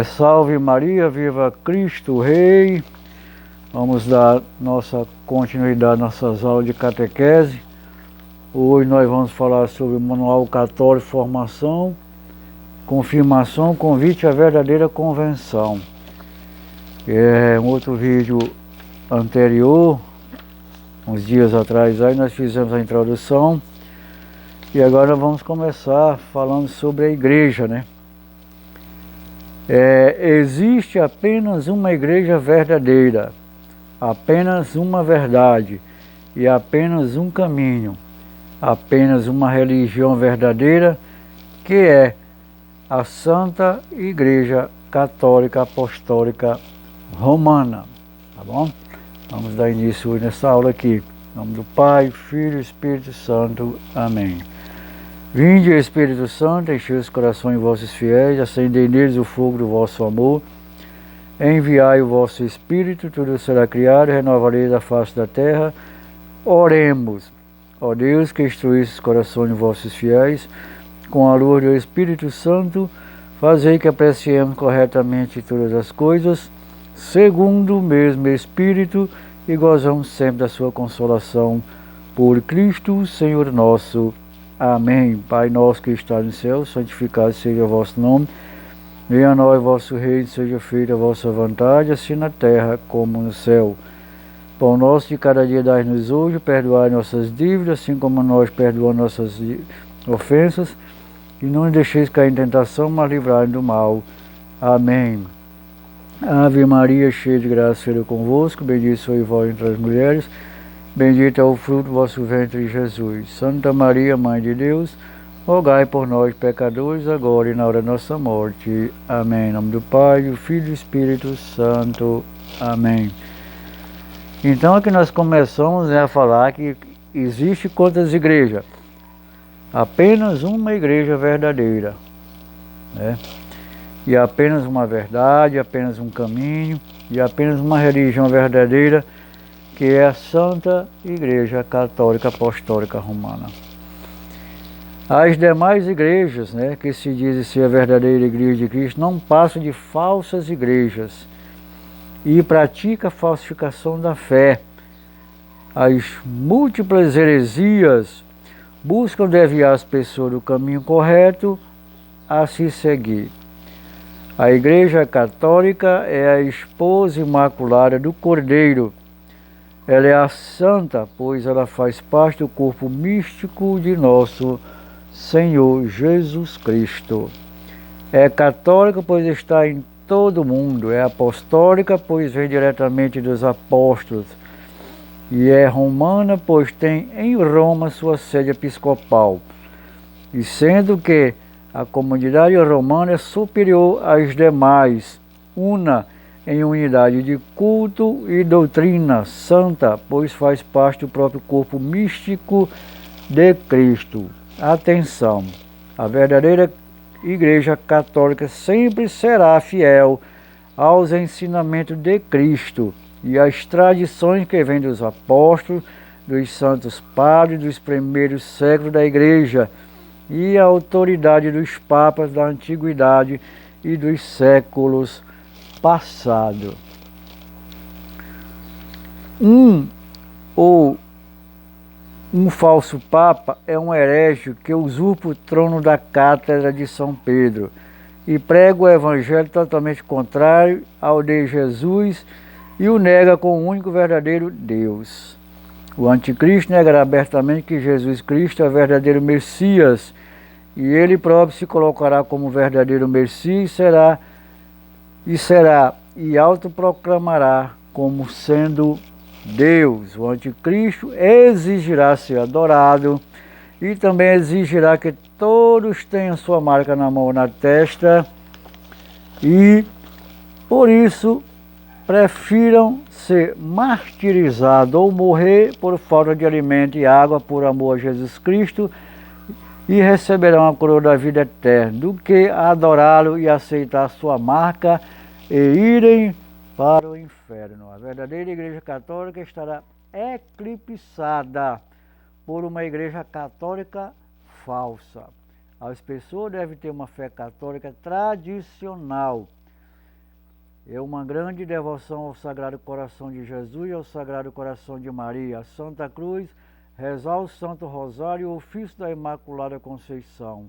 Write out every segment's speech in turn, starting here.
Salve Maria, viva Cristo Rei. Vamos dar nossa continuidade às nossas aulas de catequese. Hoje nós vamos falar sobre o Manual Católico, Formação, Confirmação, Convite à Verdadeira Convenção. Um outro vídeo anterior, uns dias atrás, aí nós fizemos a introdução. E agora vamos começar falando sobre a igreja, né? Existe apenas uma igreja verdadeira, apenas uma verdade e apenas um caminho, apenas uma religião verdadeira, que é a Santa Igreja Católica Apostólica Romana. Tá bom? Vamos dar início hoje nessa aula aqui. Em nome do Pai, Filho e Espírito Santo. Amém. Vinde, Espírito Santo, enchei os corações de vossos fiéis, acendei neles o fogo do vosso amor. Enviai o vosso Espírito, tudo será criado, renovareis a face da terra. Oremos. Ó Deus, que instruísse os corações de vossos fiéis, com a luz do Espírito Santo, fazei que apreciemos corretamente todas as coisas, segundo o mesmo Espírito, e gozamos sempre da sua consolação. Por Cristo, Senhor nosso. Amém. Pai nosso que está no céu, santificado seja o vosso nome. Venha a nós o vosso reino, seja feita a vossa vontade, assim na terra como no céu. Pão nosso de cada dia dai-nos hoje, perdoai nossas dívidas, assim como nós perdoamos nossas ofensas. E não nos deixeis cair em tentação, mas livrai-nos do mal. Amém. Ave Maria, cheia de graça, o Senhor é convosco, bendita sois vós entre as mulheres, bendito é o fruto do vosso ventre, Jesus. Santa Maria, Mãe de Deus, rogai por nós, pecadores, agora e na hora da nossa morte. Amém. Em nome do Pai, do Filho e do Espírito Santo. Amém. Então aqui nós começamos a falar que existe quantas igrejas? Apenas uma igreja verdadeira, né? E apenas uma verdade, apenas um caminho, e apenas uma religião verdadeira, que é a Santa Igreja Católica Apostólica Romana. As demais igrejas, né, que se dizem ser a verdadeira Igreja de Cristo, não passam de falsas igrejas e praticam a falsificação da fé. As múltiplas heresias buscam desviar as pessoas do caminho correto a se seguir. A Igreja Católica é a esposa imaculada do Cordeiro. Ela é a santa, pois ela faz parte do corpo místico de nosso Senhor Jesus Cristo. É católica, pois está em todo o mundo. É apostólica, pois vem diretamente dos apóstolos. E é romana, pois tem em Roma sua sede episcopal. E sendo que a comunidade romana é superior às demais, una em unidade de culto e doutrina santa, pois faz parte do próprio corpo místico de Cristo. Atenção, a verdadeira Igreja Católica sempre será fiel aos ensinamentos de Cristo e às tradições que vêm dos apóstolos, dos santos padres dos primeiros séculos da Igreja, e a autoridade dos papas da antiguidade e dos séculos passados. Um falso papa é um herege que usurpa o trono da cátedra de São Pedro e prega o evangelho totalmente contrário ao de Jesus e o nega como o único verdadeiro Deus. O anticristo negará abertamente que Jesus Cristo é o verdadeiro Messias, e ele próprio se colocará como verdadeiro Messias e autoproclamará como sendo Deus. O anticristo exigirá ser adorado e também exigirá que todos tenham sua marca na mão ou na testa, e por isso prefiram ser martirizados ou morrer por falta de alimento e água por amor a Jesus Cristo, e receberão a coroa da vida eterna, do que adorá-lo e aceitar sua marca e irem para o inferno. A verdadeira Igreja Católica estará eclipsada por uma Igreja Católica falsa. As pessoas devem ter uma fé católica tradicional, É uma grande devoção ao Sagrado Coração de Jesus e ao Sagrado Coração de Maria, a Santa Cruz, rezar o Santo Rosário e o ofício da Imaculada Conceição,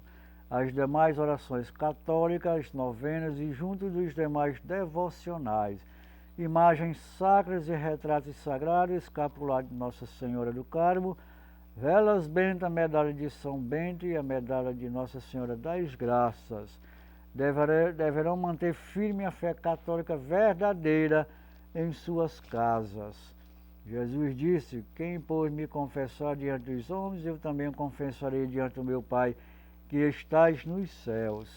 as demais orações católicas, novenas e junto dos demais devocionais, imagens sacras e retratos sagrados, escapulário de Nossa Senhora do Carmo, velas bentas, a medalha de São Bento e a medalha de Nossa Senhora das Graças. Deverão manter firme a fé católica verdadeira em suas casas. Jesus disse: quem, pois, me confessar diante dos homens, eu também o confessarei diante do meu Pai, que estás nos céus.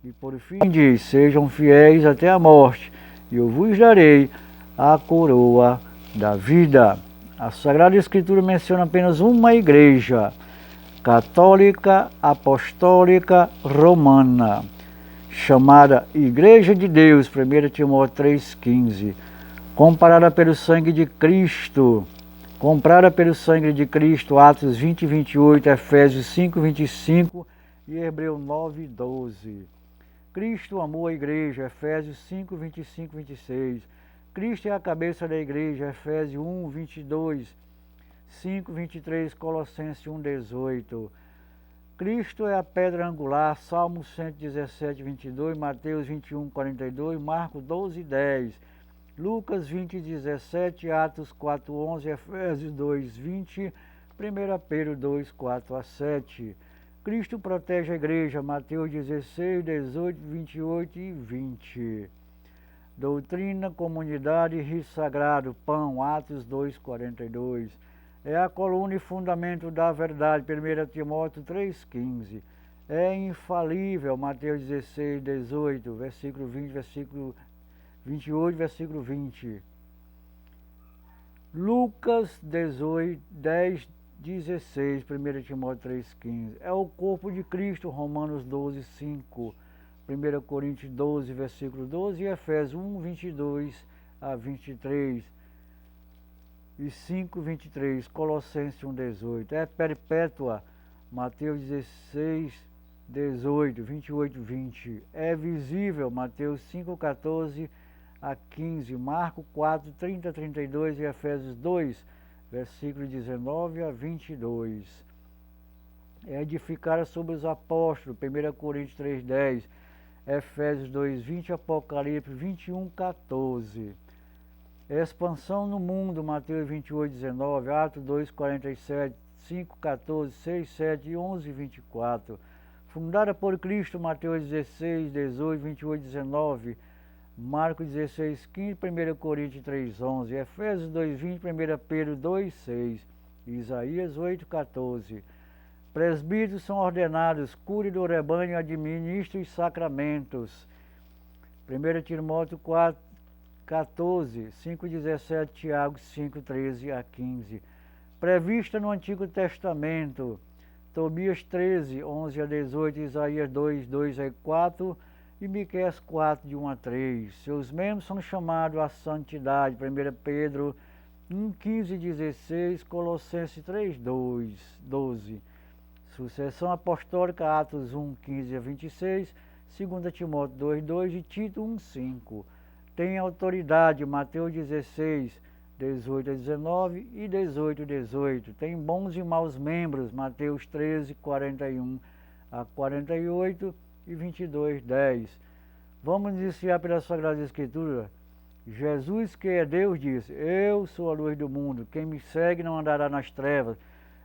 E por fim diz: sejam fiéis até a morte, e eu vos darei a coroa da vida. A Sagrada Escritura menciona apenas uma igreja, católica, apostólica, romana, chamada Igreja de Deus, 1 Timóteo 3,15, comprada pelo sangue de Cristo, Atos 20, 28, Efésios 5, 25 e Hebreus 9, 12. Cristo amou a igreja, Efésios 5, 25, 26. Cristo é a cabeça da igreja, Efésios 1, 22, 5, 23, Colossenses 1, 18. Cristo é a pedra angular, Salmo 117, 22, Mateus 21, 42, Marcos 12, 10, Lucas 20, 17, Atos 4, 11, Efésios 2, 20, 1 Pedro 2, 4 a 7. Cristo protege a igreja, Mateus 16, 18, 28 e 20. Doutrina, comunidade, rito sagrado, pão, Atos 2, 42. É a coluna e fundamento da verdade, 1 Timóteo 3,15. É infalível, Mateus 16, 18, versículo 20, versículo 28, versículo 20. Lucas 18, 10, 16, 1 Timóteo 3,15. É o corpo de Cristo, Romanos 12, 5. 1 Coríntios 12, versículo 12 e Efésios 1, 22 a 23. E 5, 23, Colossenses 1, 18. É perpétua, Mateus 16, 18, 28, 20. É visível, Mateus 5, 14 a 15. Marcos 4, 30, 32 e Efésios 2, versículo 19 a 22. É edificada sobre os apóstolos, 1 Coríntios 3, 10. Efésios 2, 20, Apocalipse 21, 14. Expansão no mundo, Mateus 28, 19, Atos 2, 47, 5, 14, 6, 7 e 11, 24. Fundada por Cristo, Mateus 16, 18, 28, 19, Marcos 16, 15, 1 Coríntios 3, 11, Efésios 2, 20, 1 Pedro 2, 6, Isaías 8, 14. Presbíteros são ordenados, cure do rebanho, administre os sacramentos. 1 Timóteo 4, 14, 5, 17, Tiago 5, 13 a 15. Prevista no Antigo Testamento, Tobias 13, 11 a 18, Isaías 2, 2 a 4 e Miqueias 4, de 1 a 3. Seus membros são chamados à santidade, 1 Pedro 1, 15 e 16, Colossenses 3, 12. Sucessão apostólica, Atos 1, 15 a 26, 2 Timóteo 2, 2 e Tito 1, 5. Tem autoridade, Mateus 16, 18 a 19 e 18 a 18. Tem bons e maus membros, Mateus 13, 41 a 48 e 22, 10. Vamos iniciar pela Sagrada Escritura. Jesus, que é Deus, disse: eu sou a luz do mundo, quem me segue não andará nas trevas.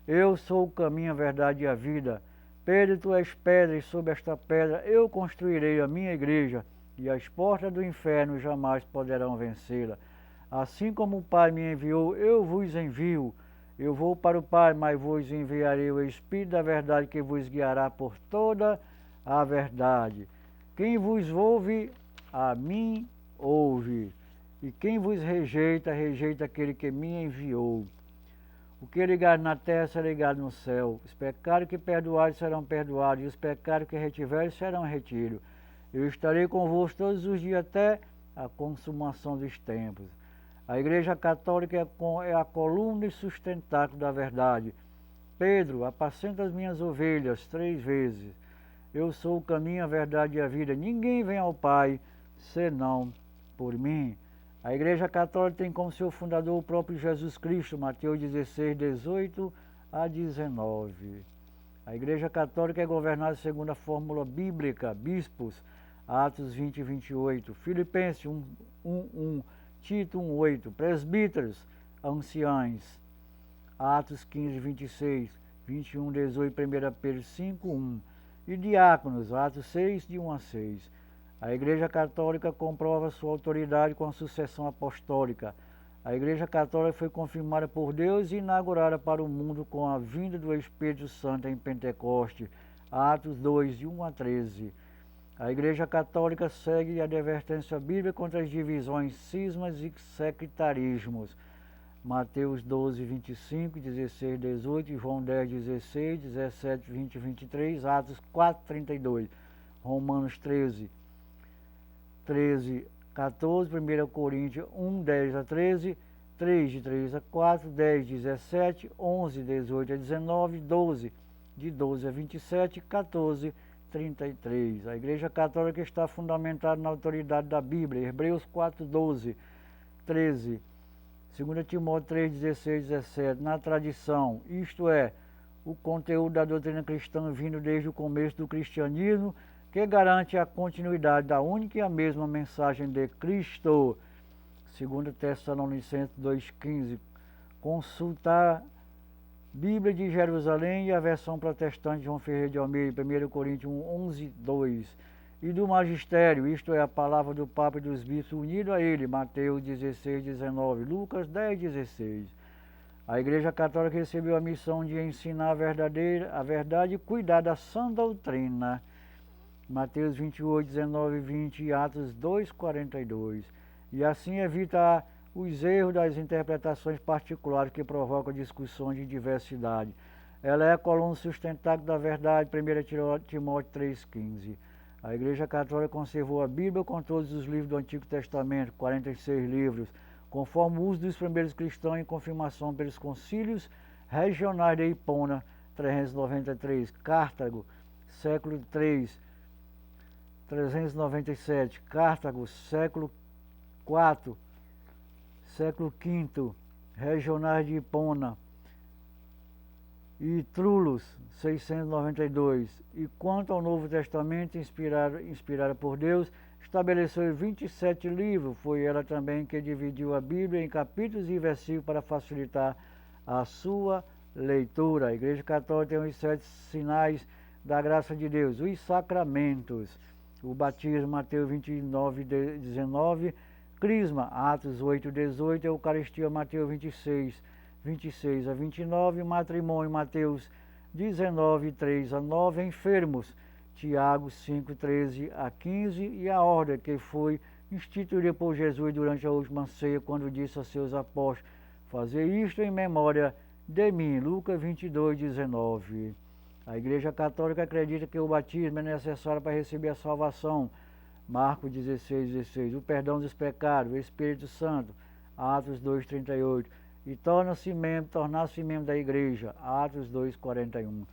Eu sou o caminho, a verdade e a vida. Pedro, tu és pedra, e sob esta pedra eu construirei a minha igreja, e as portas do inferno jamais poderão vencê-la. Assim como o Pai me enviou, eu vos envio. Eu vou para o Pai, mas vos enviarei o Espírito da verdade, que vos guiará por toda a verdade. Quem vos ouve, a mim ouve. E quem vos rejeita, rejeita aquele que me enviou. O que é ligado na terra será ligado no céu. Os pecados que perdoares serão perdoados, e os pecados que retiveres serão retidos. Eu estarei convosco todos os dias até a consumação dos tempos. A Igreja Católica é a coluna e sustentáculo da verdade. Pedro, apacenta as minhas ovelhas 3 vezes. Eu sou o caminho, a verdade e a vida. Ninguém vem ao Pai senão por mim. A Igreja Católica tem como seu fundador o próprio Jesus Cristo, Mateus 16, 18 a 19. A Igreja Católica é governada segundo a fórmula bíblica, bispos, Atos 20 e 28, Filipenses 1, Tito 1:8, presbíteros, anciães, Atos 15, 26, 21, 18, 1 Pedro 5, 1, e diáconos, Atos 6, de 1 a 6. A Igreja Católica comprova sua autoridade com a sucessão apostólica. A Igreja Católica foi confirmada por Deus e inaugurada para o mundo com a vinda do Espírito Santo em Pentecoste, Atos 2, de 1 a 13. A Igreja Católica segue a advertência bíblica contra as divisões, cismas e sectarismos. Mateus 12, 25, 16, 18, João 10, 16, 17, 20 e 23, Atos 4, 32, Romanos 13, 14, 1 Coríntios 1, 10 a 13, 3, de 3 a 4, 10, 17, 11, 18 a 19, 12, de 12 a 27, 14, 33. A Igreja Católica está fundamentada na autoridade da Bíblia, Hebreus 4, 12, 13, 2 Timóteo 3, 16, 17, na tradição, isto é, o conteúdo da doutrina cristã vindo desde o começo do cristianismo, que garante a continuidade da única e a mesma mensagem de Cristo. 2 Tessalonicenses 2,15. Consultar Bíblia de Jerusalém e a versão protestante João Ferreira de Almeida, 1 Coríntios 11, 2. E do magistério, isto é, a palavra do Papa e dos bispos unido a ele, Mateus 16, 19, Lucas 10, 16. A Igreja Católica recebeu a missão de ensinar a verdade e cuidar da sã doutrina, Mateus 28, 19 e 20 e Atos 2, 42. E assim evita os erros das interpretações particulares que provocam discussões de diversidade. Ela é a coluna sustentável da verdade, 1 Timóteo 3,15. A Igreja Católica conservou a Bíblia com todos os livros do Antigo Testamento, 46 livros, conforme o uso dos primeiros cristãos em confirmação pelos concílios regionais de Hipona, 393, Cartago, século III, 397, Cartago, século IV, século V, regionais de Hipona, e Trulos, 692. E quanto ao Novo Testamento, inspirada por Deus, estabeleceu 27 livros. Foi ela também que dividiu a Bíblia em capítulos e versículos para facilitar a sua leitura. A Igreja Católica tem os 7 sinais da graça de Deus, os sacramentos. O batismo, Mateus 29, 19, Crisma, Atos 8, 18, Eucaristia, Mateus 26, 26 a 29, matrimônio, Mateus 19, 3 a 9, enfermos, Tiago 5, 13 a 15, e a ordem que foi instituída por Jesus durante a última ceia, quando disse a seus apóstolos, fazer isto em memória de mim, Lucas 22, 19. A Igreja Católica acredita que o batismo é necessário para receber a salvação, Marcos 16, 16, o perdão dos pecados, o Espírito Santo, Atos 2, 38, e tornar-se membro da Igreja, Atos 2, 41.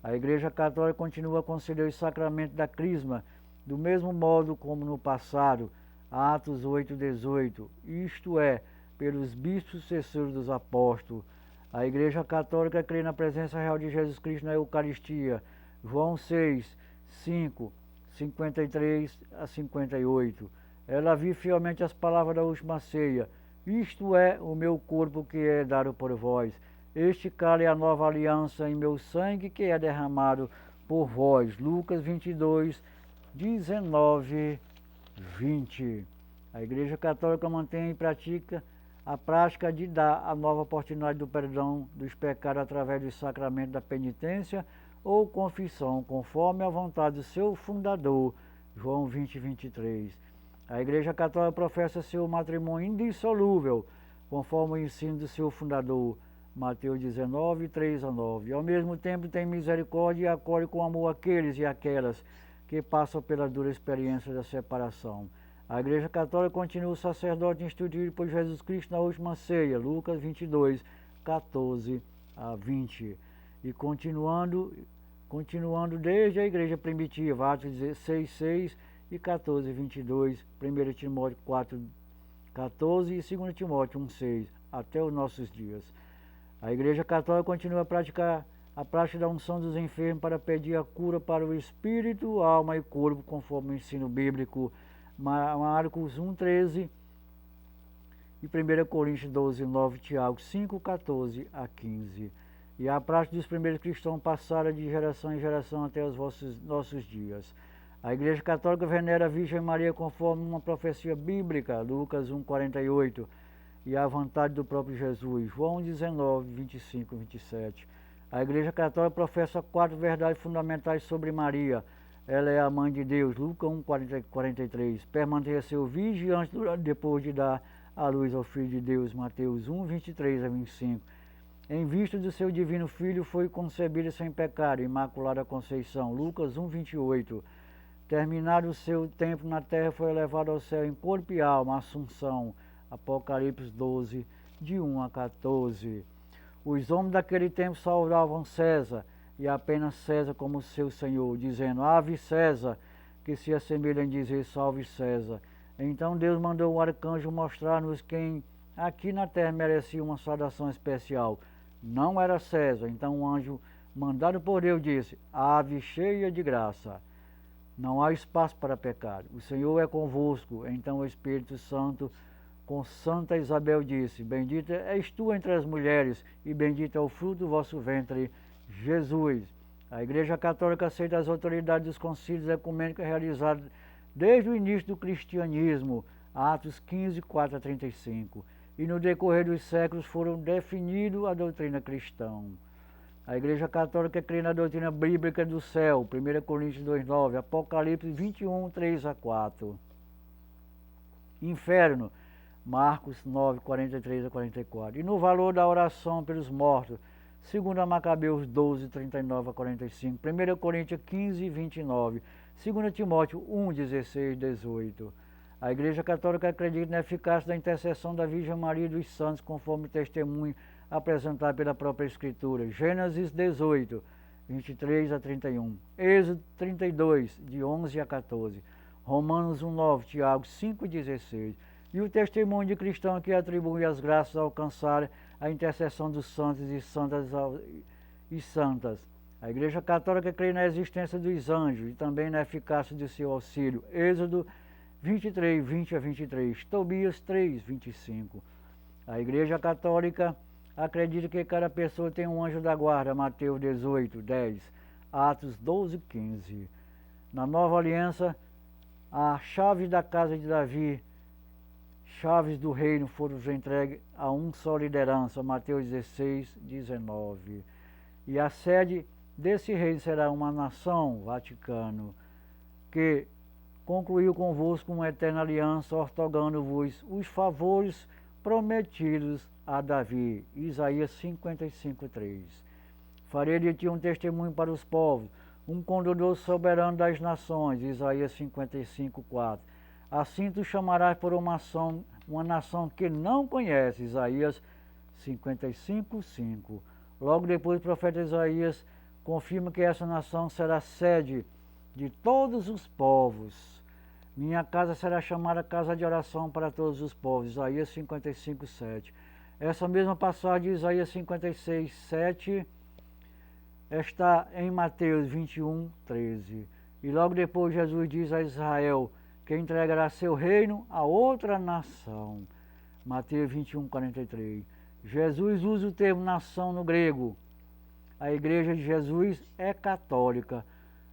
A Igreja Católica continua a conceder os sacramentos da Crisma, do mesmo modo como no passado, Atos 8, 18, isto é, pelos bispos sucessores dos apóstolos. A Igreja Católica crê na presença real de Jesus Cristo na Eucaristia, João 6, 5, 53 a 58. Ela vive fielmente as palavras da última ceia, isto é o meu corpo que é dado por vós. Este cálice é a nova aliança em meu sangue que é derramado por vós. Lucas 22, 19, 20. A Igreja Católica mantém e pratica a prática de dar a nova oportunidade do perdão dos pecados através do sacramento da penitência ou confissão, conforme a vontade do seu fundador, João 20, 23. A Igreja Católica professa seu matrimônio indissolúvel, conforme o ensino do seu fundador, Mateus 19, 3 a 9. E ao mesmo tempo tem misericórdia e acolhe com amor aqueles e aquelas que passam pela dura experiência da separação. A Igreja Católica continua o sacerdote instituído por Jesus Cristo na última ceia, Lucas 22, 14 a 20. E continuando desde a Igreja primitiva, Atos 16, 6, e 14, 22, 1 Timóteo 4, 14 e 2 Timóteo 1, 6, até os nossos dias. A Igreja Católica continua a praticar a prática da unção dos enfermos para pedir a cura para o espírito, alma e corpo, conforme o ensino bíblico Marcos 1, 13 e 1 Coríntios 12, 9, Tiago 5, 14 a 15. E a prática dos primeiros cristãos passara de geração em geração até os nossos dias. A Igreja Católica venera a Virgem Maria conforme uma profecia bíblica, Lucas 1, 48, e a vontade do próprio Jesus, João 19, 25 e 27. A Igreja Católica professa 4 verdades fundamentais sobre Maria. Ela é a Mãe de Deus, Lucas 1, 43. Permaneceu vigiante depois de dar à luz ao Filho de Deus, Mateus 1, 23 a 25. Em vista do seu divino Filho, foi concebida sem pecado, Imaculada Conceição, Lucas 1, 28. Terminado o seu tempo na terra, foi elevado ao céu em corpo e alma, Assunção, Apocalipse 12, de 1 a 14. Os homens daquele tempo saudavam César, e apenas César como seu senhor, dizendo, Ave César, que se assemelha em dizer, salve César. Então Deus mandou o arcanjo mostrar-nos quem aqui na terra merecia uma saudação especial. Não era César. Então o anjo, mandado por Deus, disse, Ave cheia de graça, não há espaço para pecado, o Senhor é convosco. Então o Espírito Santo com Santa Isabel disse, bendita és tu entre as mulheres, e bendito é o fruto do vosso ventre, Jesus. A Igreja Católica aceita as autoridades dos concílios ecumênicos realizados desde o início do cristianismo, Atos 15, 4 a 35, e no decorrer dos séculos foram definidos a doutrina cristã. A Igreja Católica crê na doutrina bíblica do céu, 1 Coríntios 2, 9, Apocalipse 21, 3 a 4. Inferno, Marcos 9, 43 a 44. E no valor da oração pelos mortos, 2 Macabeus 12, 39 a 45, 1 Coríntios 15, 29, 2 Timóteo 1, 16, 18. A Igreja Católica acredita na eficácia da intercessão da Virgem Maria e dos santos, conforme testemunho apresentado pela própria Escritura. Gênesis 18, 23 a 31. Êxodo 32, de 11 a 14. Romanos 1, 9, Tiago 5, 16. E o testemunho de cristão que atribui as graças a alcançar a intercessão dos santos e santas. A Igreja Católica crê na existência dos anjos e também na eficácia de seu auxílio. Êxodo 23, 20 a 23. Tobias 3, 25. A Igreja Católica acredita que cada pessoa tem um anjo da guarda. Mateus 18, 10. Atos 12, 15. Na Nova Aliança, a chave da casa de Davi, chaves do reino foram entregues a um só liderança, Mateus 16, 19. E a sede desse reino será uma nação, Vaticano, que concluiu convosco uma eterna aliança, ortogando-vos os favores prometidos a Davi, Isaías 55, 3. Farei de ti um testemunho para os povos, um condutor soberano das nações, Isaías 55, 4. Assim tu chamarás por uma nação que não conhece, Isaías 55, 5. Logo depois o profeta Isaías confirma que essa nação será sede de todos os povos. Minha casa será chamada casa de oração para todos os povos, Isaías 55, 7. Essa mesma passagem de Isaías 56, 7 está em Mateus 21, 13. E logo depois Jesus diz a Israel que entregará seu reino a outra nação. Mateus 21, 43. Jesus usa o termo nação no grego. A Igreja de Jesus é católica,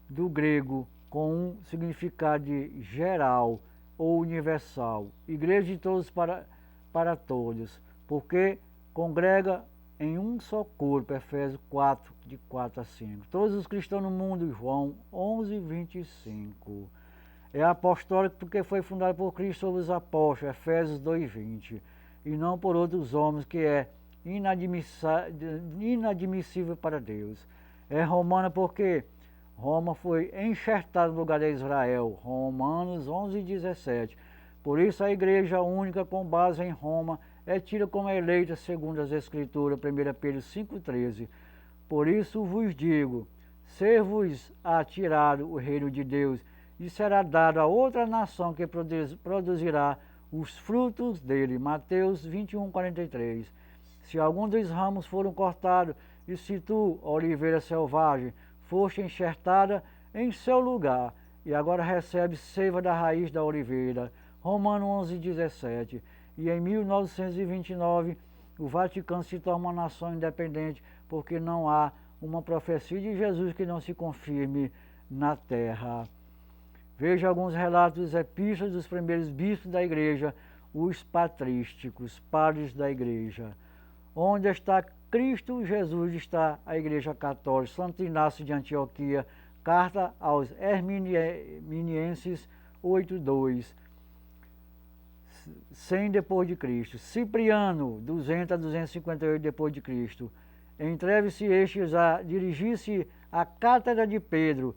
do grego, com um significado de geral ou universal. Igreja de todos para todos, porque congrega em um só corpo, Efésios 4, de 4 a 5. Todos os cristãos no mundo, João 11, 25. É apostólico porque foi fundado por Cristo sobre os apóstolos, Efésios 2, 20. E não por outros homens, que é inadmissível para Deus. É romana porque Roma foi enxertada no lugar de Israel, Romanos 11, 17. Por isso a Igreja única com base em Roma é tida como eleita segundo as Escrituras, 1 Pedro 5, 13. Por isso vos digo, ser-vos-á tirado o reino de Deus e será dado a outra nação que produzirá os frutos dele. Mateus 21:43. Se algum dos ramos foram cortados, e se tu, oliveira selvagem, foste enxertada em seu lugar, e agora recebe seiva da raiz da oliveira. Romano 11:17. E em 1929, o Vaticano se torna uma nação independente, porque não há uma profecia de Jesus que não se confirme na terra. Veja alguns relatos dos epístolas dos primeiros bispos da igreja, os patrísticos, padres da igreja. Onde está Cristo Jesus está a igreja católica. Santo Inácio de Antioquia, carta aos Herminienses 8:2. 100 depois de Cristo. Cipriano, 200 a 258 depois de Cristo. Entreve-se estes a dirigir-se à cátedra de Pedro,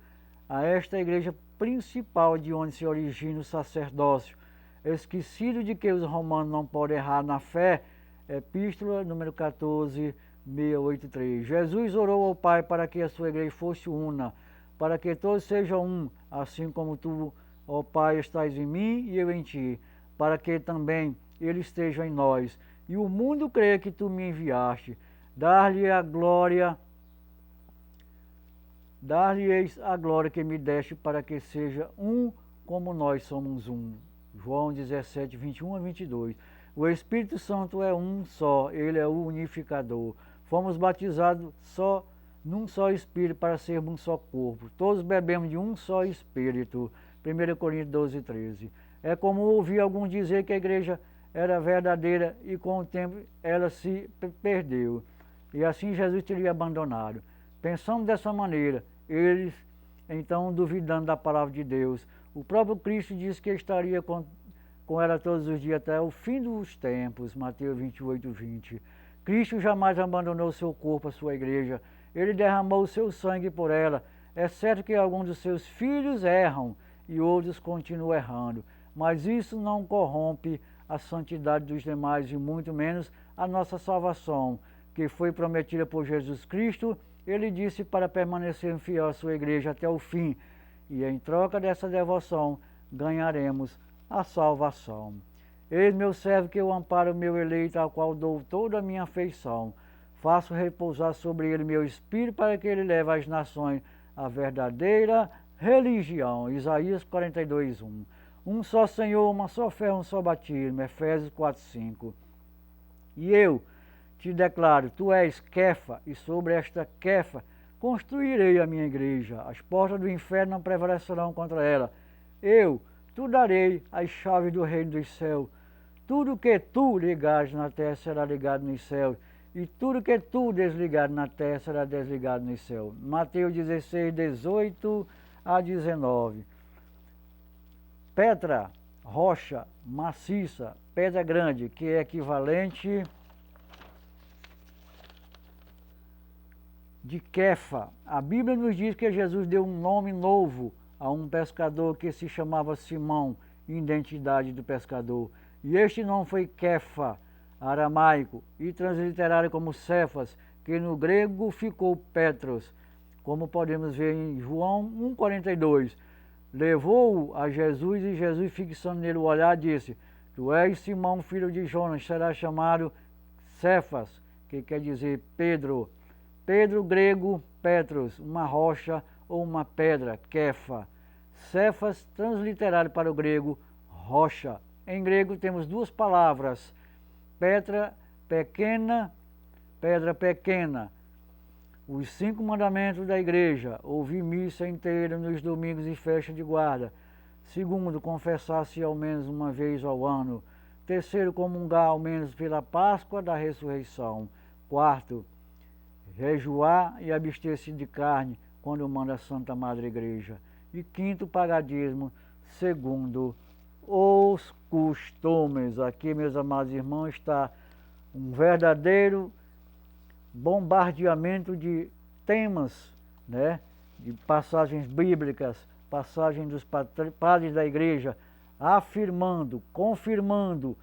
a esta igreja principal de onde se origina o sacerdócio, esquecido de que os romanos não podem errar na fé. Epístola número 14, 683. Jesus orou ao Pai para que a sua igreja fosse una, para que todos sejam um, assim como tu, ó Pai, estás em mim e eu em ti, para que também ele esteja em nós. E o mundo crê que tu me enviaste. Dar-lhe a glória, dar-lhes a glória que me deste, para que seja um como nós somos um. João 17, 21 a 22. O Espírito Santo é um só, ele é o unificador. Fomos batizados num só Espírito para sermos um só corpo. Todos bebemos de um só Espírito. 1 Coríntios 12, 13. É como ouvir alguns dizer que a igreja era verdadeira e com o tempo ela se perdeu. E assim Jesus teria abandonado. Pensando dessa maneira, eles então duvidando da palavra de Deus. O próprio Cristo disse que estaria com ela todos os dias até o fim dos tempos, Mateus 28, 20. Cristo jamais abandonou seu corpo, a sua igreja. Ele derramou o seu sangue por ela. É certo que alguns dos seus filhos erram e outros continuam errando, mas isso não corrompe a santidade dos demais e muito menos a nossa salvação, que foi prometida por Jesus Cristo. Ele disse para permanecer fiel à sua igreja até o fim, e em troca dessa devoção ganharemos a salvação. Eis meu servo que eu amparo o meu eleito, ao qual dou toda a minha afeição. Faço repousar sobre ele meu espírito, para que ele leve às nações a verdadeira religião. Isaías 42, 1. Um só Senhor, uma só fé, um só batismo. Efésios 4, 5. E eu te declaro, tu és Kefa, e sobre esta Kefa construirei a minha igreja. As portas do inferno não prevalecerão contra ela. Tu darei as chaves do reino dos céus. Tudo que tu ligares na terra será ligado nos céus, e tudo que tu desligares na terra será desligado nos céus. Mateus 16, 18 a 19. Pedra, rocha, maciça, pedra grande, que é equivalente de Kefa. A Bíblia nos diz que Jesus deu um nome novo a um pescador que se chamava Simão, identidade do pescador. E este nome foi Kefa, aramaico, e transliterado como Cefas, que no grego ficou Petros, como podemos ver em João 1,42. Levou-o a Jesus, e Jesus, fixando nele o olhar, disse: Tu és Simão, filho de Jonas, serás chamado Cefas, que quer dizer Pedro. Pedro, grego, Petros, uma rocha ou uma pedra, Kefa. Cefas, transliterado para o grego, rocha. Em grego temos duas palavras, pedra pequena. Os 5 mandamentos da igreja: ouvir missa inteira nos domingos e festa de guarda. 2, confessar-se ao menos uma vez ao ano. 3, comungar ao menos pela Páscoa da ressurreição. 4, jejuar e abster-se de carne quando manda a Santa Madre Igreja. E 5, pagar dízimo segundo os costumes. Aqui, meus amados irmãos, está um verdadeiro bombardeamento de temas, né? De passagens bíblicas, passagens dos padres da igreja, afirmando, confirmando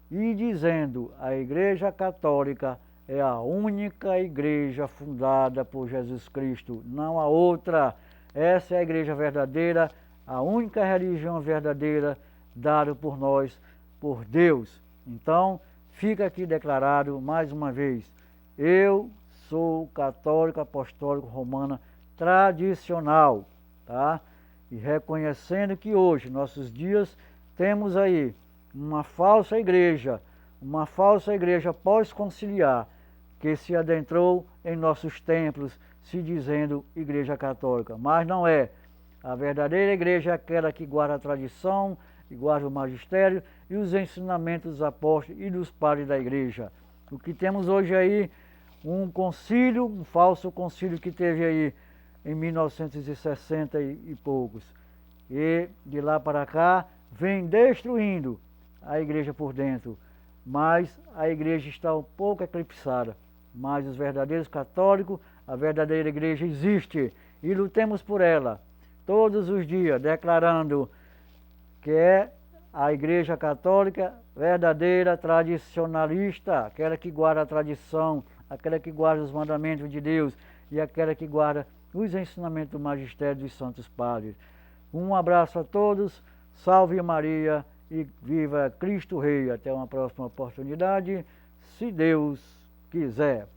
e dizendo: a Igreja Católica é a única igreja fundada por Jesus Cristo, não há outra. Essa é a igreja verdadeira, a única religião verdadeira dada por nós, por Deus. Então, fica aqui declarado mais uma vez: eu sou católico apostólico romana tradicional, tá? E reconhecendo que hoje, nossos dias, temos aí uma falsa igreja pós-conciliar, que se adentrou em nossos templos, se dizendo igreja católica, mas não é. A verdadeira igreja é aquela que guarda a tradição, que guarda o magistério e os ensinamentos dos apóstolos e dos padres da igreja. O que temos hoje aí, um concílio, um falso concílio que teve aí em 1960 e poucos. E de lá para cá vem destruindo a igreja por dentro. Mas a igreja está um pouco eclipsada. Mas os verdadeiros católicos, a verdadeira igreja existe e lutemos por ela todos os dias, declarando que é a igreja católica verdadeira, tradicionalista, aquela que guarda a tradição, aquela que guarda os mandamentos de Deus e aquela que guarda os ensinamentos do magistério dos santos padres. Um abraço a todos, salve Maria e viva Cristo Rei. Até uma próxima oportunidade, se Deus quiser.